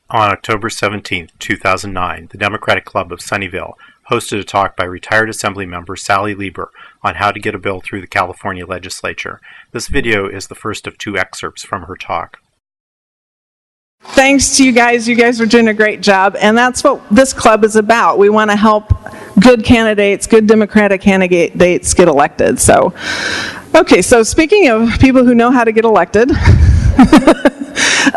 On October 17, 2009, the Democratic Club of Sunnyvale hosted a talk by retired Assembly member Sally Lieber on how to get a bill through the California Legislature. This video is the first of two excerpts from her talk. Thanks to you guys. You guys are doing a great job, and that's what this club is about. We want to help good candidates, good Democratic candidates get elected. So speaking of people who know how to get elected,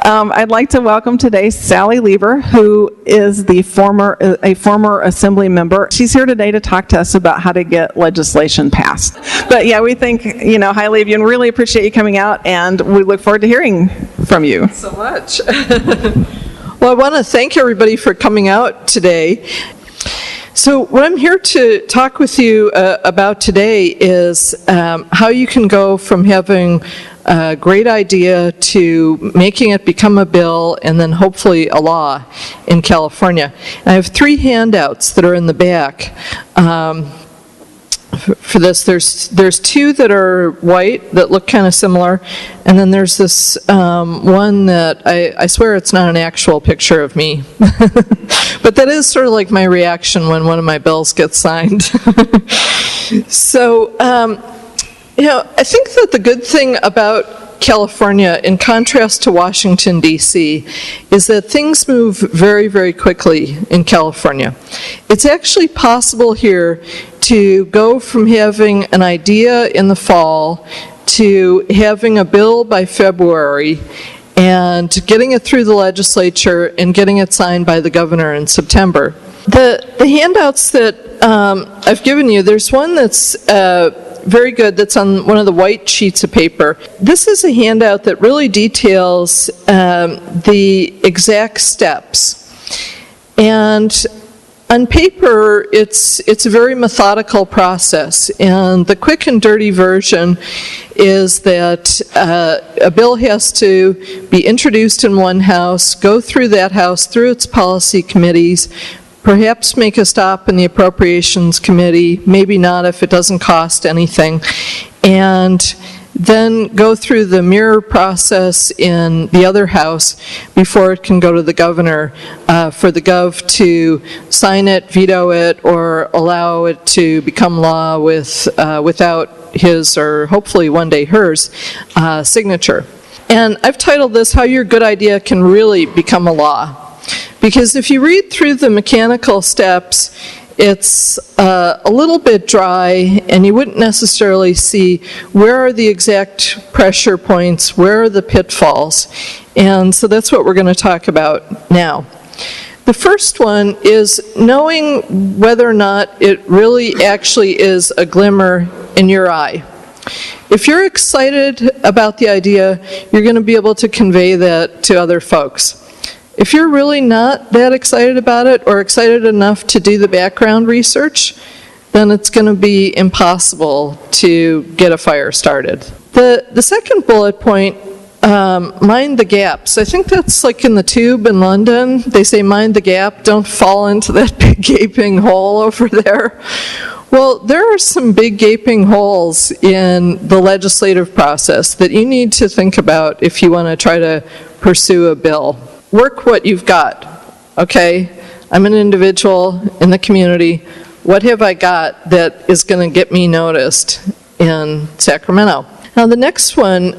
I'd like to welcome today Sally Lieber, who is a former Assembly member. She's here today to talk to us about how to get legislation passed. But yeah, we think highly of you and really appreciate you coming out, and we look forward to hearing from you. Thanks so much. Well, I want to thank everybody for coming out today. So what I'm here to talk with you about today is how you can go from having a great idea to making it become a bill and then hopefully a law in California. I have three handouts that are in the back. For this, there's two that are white that look kind of similar, and then there's this one that I swear it's not an actual picture of me, but that is sort of like my reaction when one of my bills gets signed. So, I think that the good thing about California, in contrast to Washington, D.C., is that things move very, very quickly in California. It's actually possible here to go from having an idea in the fall to having a bill by February and getting it through the legislature and getting it signed by the governor in September. The handouts that I've given you, there's one that's very good that's on one of the white sheets of paper. This is a handout that really details the exact steps. And on paper, it's a very methodical process, and the quick and dirty version is that a bill has to be introduced in one house, go through that house, through its policy committees, perhaps make a stop in the Appropriations Committee, maybe not if it doesn't cost anything, and then go through the mirror process in the other house before it can go to the governor for the gov to sign it, veto it, or allow it to become law without his, or hopefully one day hers, signature. And I've titled this, How Your Good Idea Can Really Become a Law. Because if you read through the mechanical steps, it's a little bit dry, and you wouldn't necessarily see where are the exact pressure points, where are the pitfalls, and so that's what we're going to talk about now. The first one is knowing whether or not it really actually is a glimmer in your eye. If you're excited about the idea, you're going to be able to convey that to other folks. If you're really not that excited about it or excited enough to do the background research, then it's going to be impossible to get a fire started. The second bullet point, mind the gaps. I think that's like in the Tube in London. They say mind the gap, don't fall into that big gaping hole over there. Well, there are some big gaping holes in the legislative process that you need to think about if you want to try to pursue a bill. Work what you've got, okay? I'm an individual in the community. What have I got that is going to get me noticed in Sacramento? Now the next one,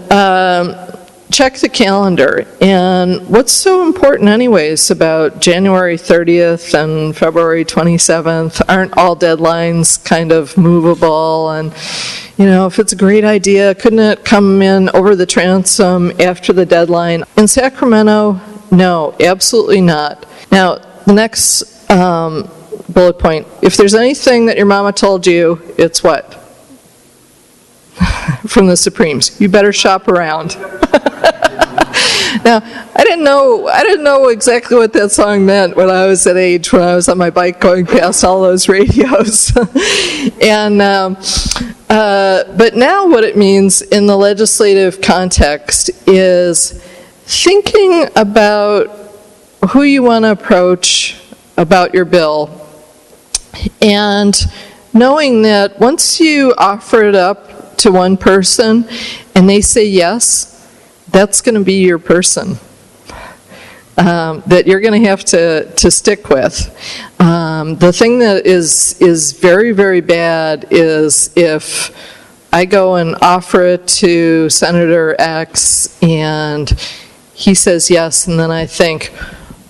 check the calendar. And what's so important anyways about January 30th and February 27th? Aren't all deadlines kind of movable? And if it's a great idea, couldn't it come in over the transom after the deadline? In Sacramento, no, absolutely not. Now, the next bullet point, if there's anything that your mama told you, it's what? From the Supremes. You better shop around. Now, I didn't know exactly what that song meant when I was that age, when I was on my bike going past all those radios. And but now what it means in the legislative context is thinking about who you want to approach about your bill, and knowing that once you offer it up to one person and they say yes, that's going to be your person. that you're going to have to stick with. The thing that is very, very bad is if I go and offer it to Senator X and he says yes, and then I think,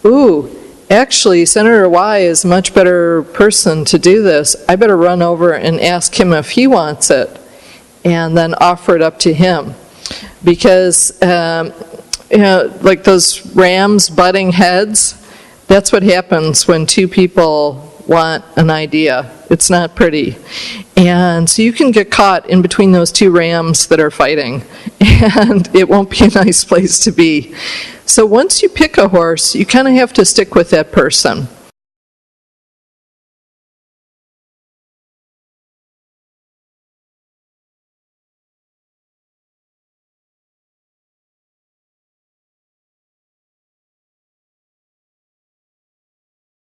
ooh, actually, Senator Y is a much better person to do this. I better run over and ask him if he wants it, and then offer it up to him. Because, like those rams butting heads, that's what happens when two people want an idea. It's not pretty. And so you can get caught in between those two rams that are fighting, and it won't be a nice place to be. So once you pick a horse, you kind of have to stick with that person.